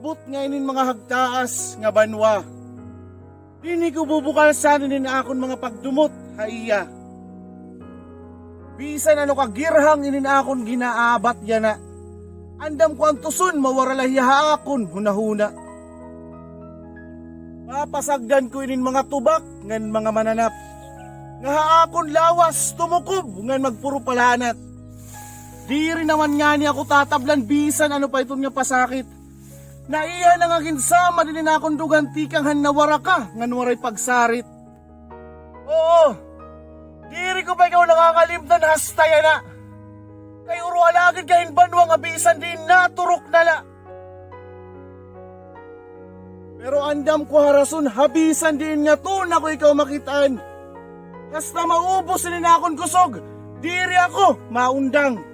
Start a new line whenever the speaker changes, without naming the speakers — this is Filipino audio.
abot ngayon mga hagtaas nga banwa. Dini ko bubukalsan inin akon mga pagdumot, haiya. Bisan ano ka girhang inin akon ginaabat yana. Andam ko ang tusun mawaralahiya akon hunahuna. Papasagdan ko inin mga tubak ngan mga mananap. Nga akon lawas tumukob ngan magpuro palanat. Di rin naman nga ni ako tatablan bisan ano pa ito niya pasakit. Naiya na nga ginsama din na akong duganti kang hanawara ka ngan waray pagsarit. Oo, diri ko pa ikaw nakakalimtan hastaya na. Kay urualagid kahin banwa nga bisan din naturok nala. Pero andam ko harason habisan din nga to na ko ikaw makitaan. Hasta maubos din na akong kusog, diri ako maundang.